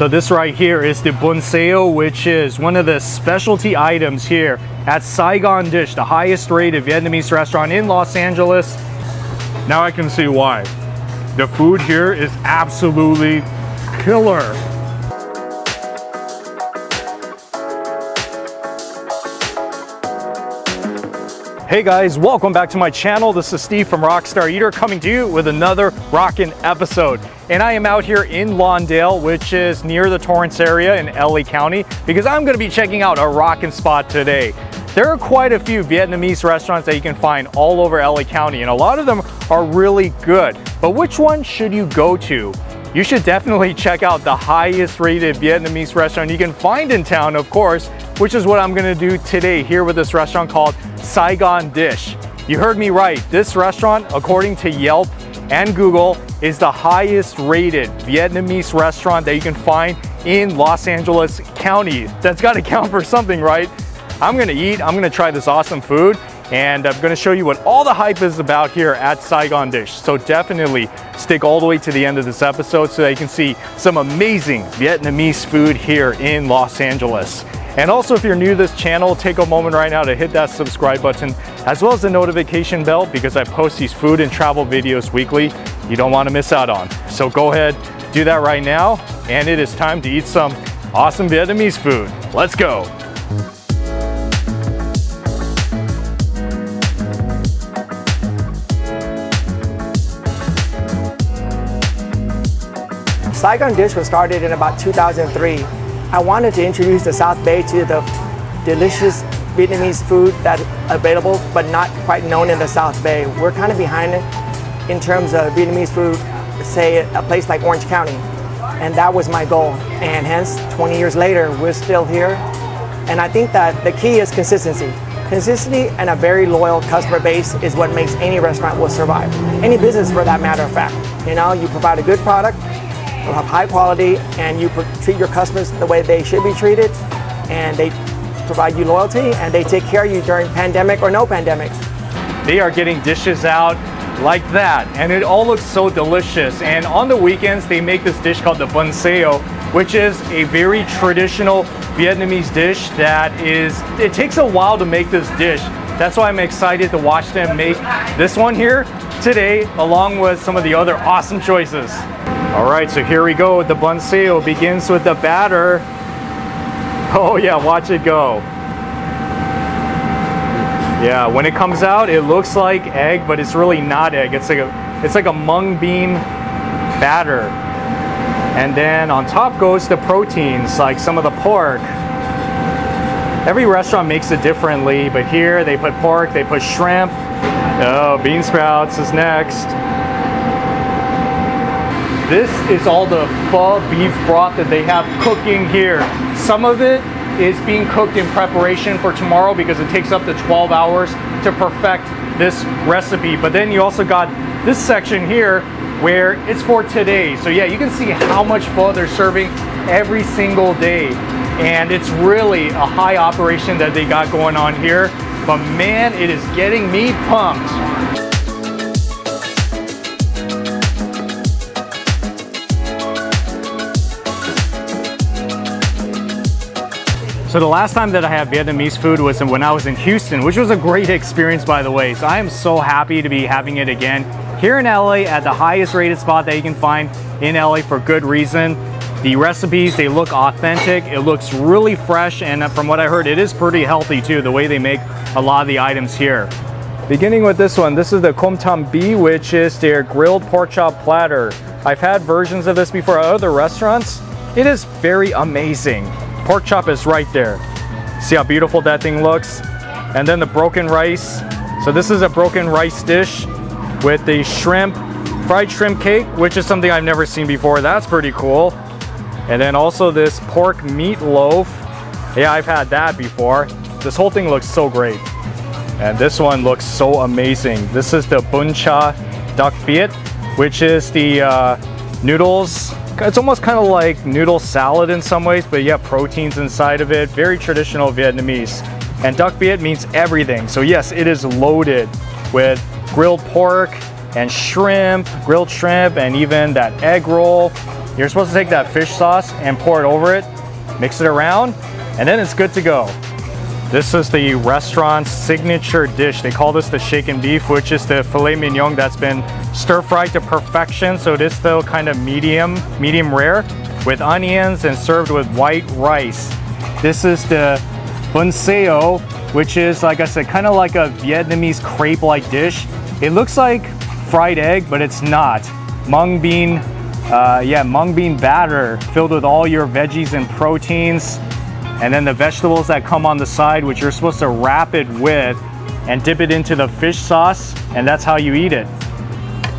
So this right here is the Banh Xeo, which is one of the specialty items here at Saigon Dish, the highest rated Vietnamese restaurant in Los Angeles. Now I can see why. The food here is absolutely killer. Hey guys, welcome back to my channel. This is Steve from Rockstar Eater coming to you with another rockin' episode. And I am out here in Lawndale, which is near the Torrance area in LA County, because I'm gonna be checking out a rockin' spot today. There are quite a few Vietnamese restaurants that you can find all over LA County, and a lot of them are really good. But which one should you go to? You should definitely check out the highest rated Vietnamese restaurant you can find in town, of course, which is what I'm gonna do today here with this restaurant called Saigon Dish. You heard me right. This restaurant, according to Yelp and Google, is the highest rated Vietnamese restaurant that you can find in Los Angeles County. That's gotta count for something, right? I'm gonna eat, I'm gonna try this awesome food, and I'm gonna show you what all the hype is about here at Saigon Dish. So definitely stick all the way to the end of this episode so that you can see some amazing Vietnamese food here in Los Angeles. And also, if you're new to this channel, take a moment right now to hit that subscribe button, as well as the notification bell, because I post these food and travel videos weekly you don't want to miss out on. So go ahead, do that right now, and it is time to eat some awesome Vietnamese food. Let's go. Saigon Dish was started in about 2003. I wanted to introduce the South Bay to the delicious Vietnamese food that's available, but not quite known in the South Bay. We're kind of behind it in terms of Vietnamese food, say a place like Orange County. And that was my goal. And hence, 20 years later, we're still here. And I think that the key is consistency. Consistency and a very loyal customer base is what makes any restaurant will survive. Any business, for that matter of fact. You know, you provide a good product, you'll have high quality, and you treat your customers the way they should be treated, and they provide you loyalty, and they take care of you during pandemic or no pandemic. They are getting dishes out like that, and it all looks so delicious. And on the weekends, they make this dish called the Banh Xeo, which is a very traditional Vietnamese dish that it takes a while to make this dish. That's why I'm excited to watch them make this one here today, along with some of the other awesome choices. All right, so here we go. The Banh Xeo begins with the batter. Oh yeah, watch it go. Yeah, when it comes out, it looks like egg, but it's really not egg. It's like a mung bean batter. And then on top goes the proteins, like some of the pork. Every restaurant makes it differently, but here they put pork, they put shrimp. Oh, bean sprouts is next. This is all the pho beef broth that they have cooking here. Some of it is being cooked in preparation for tomorrow because it takes up to 12 hours to perfect this recipe. But then you also got this section here where it's for today. So yeah, you can see how much pho they're serving every single day. And it's really a high operation that they got going on here. But man, it is getting me pumped. So the last time that I had Vietnamese food was when I was in Houston, which was a great experience, by the way. So I am so happy to be having it again here in LA at the highest rated spot that you can find in LA for good reason. The recipes, they look authentic, it looks really fresh, and from what I heard, it is pretty healthy too, the way they make a lot of the items here. Beginning with this one, this is the Com Tam Bi, which is their grilled pork chop platter. I've had versions of this before at other restaurants. It is very amazing. Pork chop is right there. See how beautiful that thing looks? And then the broken rice. So this is a broken rice dish with the shrimp, fried shrimp cake, which is something I've never seen before. That's pretty cool. And then also this pork meatloaf. Yeah, I've had that before. This whole thing looks so great. And this one looks so amazing. This is the Bun Cha Duck Viet, which is the noodles. It's almost kind of like noodle salad in some ways, but you have proteins inside of it. Very traditional Vietnamese. And duck Viet means everything. So yes, it is loaded with grilled pork and shrimp, grilled shrimp, and even that egg roll. You're supposed to take that fish sauce and pour it over it, mix it around, and then it's good to go. This is the restaurant's signature dish. They call this the shaken beef, which is the filet mignon that's been stir-fried to perfection. So it is still kind of medium rare with onions and served with white rice. This is the Banh Xeo, which is, like I said, kind of like a Vietnamese crepe-like dish. It looks like fried egg, but it's not. Mung bean batter filled with all your veggies and proteins. And then the vegetables that come on the side, which you're supposed to wrap it with and dip it into the fish sauce, and that's how you eat it.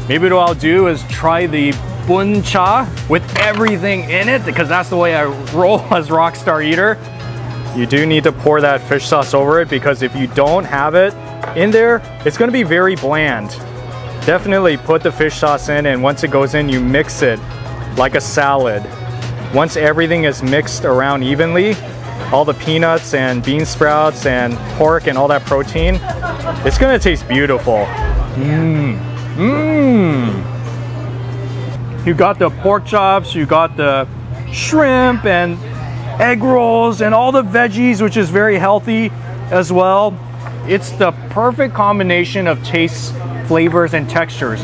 Maybe what I'll do is try the Banh Xeo with everything in it, because that's the way I roll as Rockstar Eater. You do need to pour that fish sauce over it, because if you don't have it in there, it's going to be very bland. Definitely put the fish sauce in, and once it goes in, you mix it like a salad. Once everything is mixed around evenly, all the peanuts and bean sprouts and pork and all that protein, it's gonna taste beautiful. You got the pork chops, you got the shrimp and egg rolls and all the veggies, which is very healthy as well. It's the perfect combination of tastes, flavors, and textures.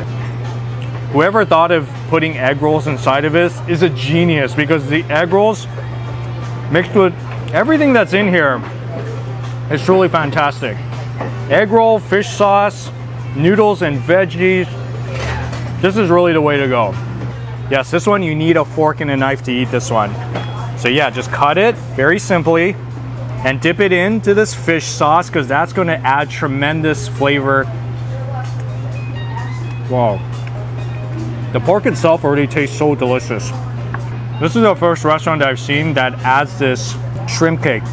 Whoever thought of putting egg rolls inside of this is a genius, because the egg rolls mixed with everything that's in here is truly fantastic. Egg roll, fish sauce, noodles, and veggies. This is really the way to go. Yes, this one you need a fork and a knife to eat this one. So yeah, just cut it very simply and dip it into this fish sauce, because that's going to add tremendous flavor. Wow. The pork itself already tastes so delicious. This is the first restaurant that I've seen that adds this shrimp cake.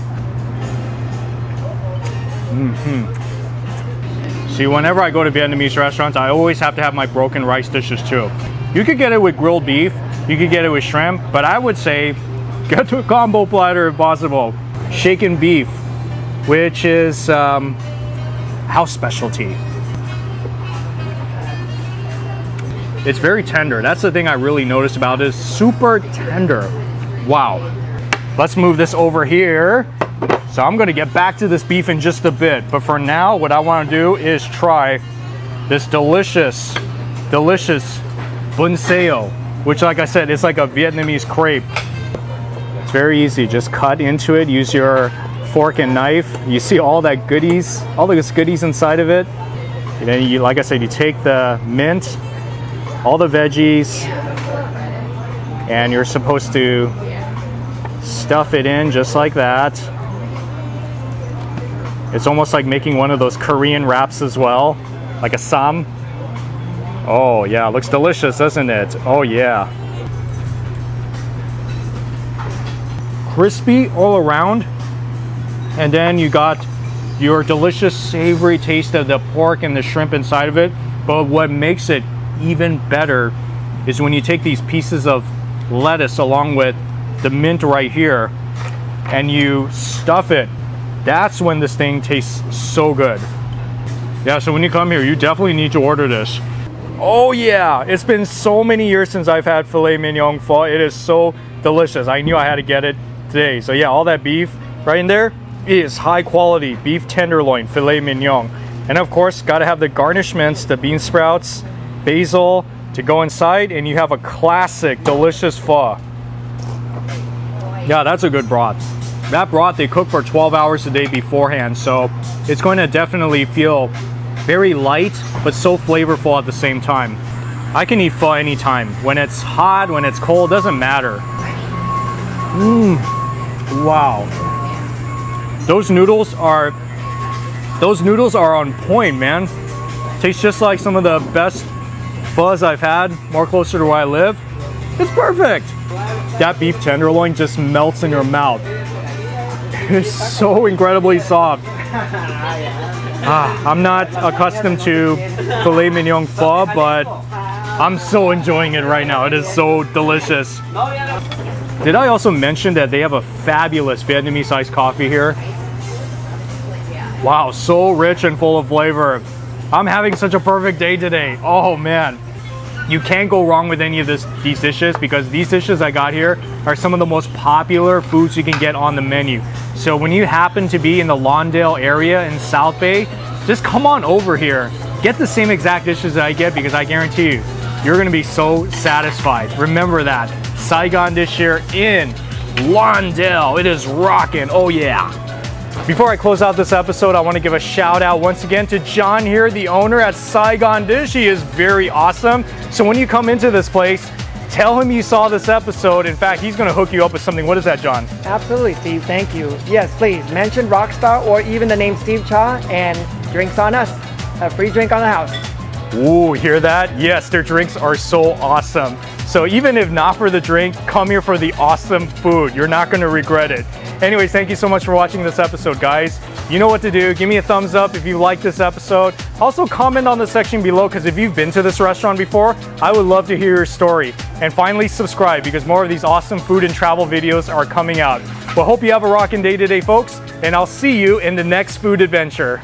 See, whenever I go to Vietnamese restaurants, I always have to have my broken rice dishes too. You could get it with grilled beef, you could get it with shrimp, but I would say get to a combo platter if possible. Shaken beef, which is house specialty. It's very tender. That's the thing I really noticed about it. It's super tender. Wow. Let's move this over here. So I'm gonna get back to this beef in just a bit. But for now, what I wanna do is try this delicious Banh Xeo, which, like I said, it's like a Vietnamese crepe. It's very easy. Just cut into it. Use your fork and knife. You see all that goodies, all those goodies inside of it. And then you, like I said, you take the mint, all the veggies, and you're supposed to stuff it in just like that. It's almost like making one of those Korean wraps as well, like a sam. Oh yeah, looks delicious, doesn't it? Oh yeah. Crispy all around, and then you got your delicious savory taste of the pork and the shrimp inside of it. But what makes it even better is when you take these pieces of lettuce along with the mint right here and you stuff it. That's when this thing tastes so good. Yeah, so when you come here, you definitely need to order this. Oh yeah, it's been so many years since I've had filet mignon pho. It is so delicious. I knew I had to get it today. So yeah, all that beef right in there is high quality beef tenderloin filet mignon. And of course, gotta have the garnishments, the bean sprouts, basil to go inside, and you have a classic delicious pho. Yeah, that's a good broth. That broth they cook for 12 hours a day beforehand, so it's going to definitely feel very light but so flavorful at the same time. I can eat pho anytime. When it's hot, when it's cold, doesn't matter. Wow. Those noodles are on point, man. Tastes just like some of the best pho's I've had, more closer to where I live. It's perfect. That beef tenderloin just melts in your mouth. It's so incredibly soft. I'm not accustomed to filet mignon pho, but I'm so enjoying it right now. It is so delicious. Did I also mention that they have a fabulous Vietnamese iced coffee here? Wow, so rich and full of flavor. I'm having such a perfect day today. Oh man. You can't go wrong with any of these dishes, because these dishes I got here are some of the most popular foods you can get on the menu. So when you happen to be in the Lawndale area in South Bay, just come on over here. Get the same exact dishes that I get, because I guarantee you, you're gonna be so satisfied. Remember that. Saigon Dish here in Lawndale. It is rocking, oh yeah. Before I close out this episode, I want to give a shout out once again to John here, the owner at Saigon Dish. He is very awesome. So when you come into this place, tell him you saw this episode. In fact, he's going to hook you up with something. What is that, John? Absolutely, Steve. Thank you. Yes, please mention Rockstar or even the name Steve Cha, and drinks on us. A free drink on the house. Ooh, hear that? Yes, their drinks are so awesome. So even if not for the drink, come here for the awesome food. You're not going to regret it. Anyways, thank you so much for watching this episode, guys. You know what to do. Give me a thumbs up if you liked this episode. Also comment on the section below, because if you've been to this restaurant before, I would love to hear your story. And finally, subscribe, because more of these awesome food and travel videos are coming out. Well, hope you have a rocking day today, folks, and I'll see you in the next food adventure.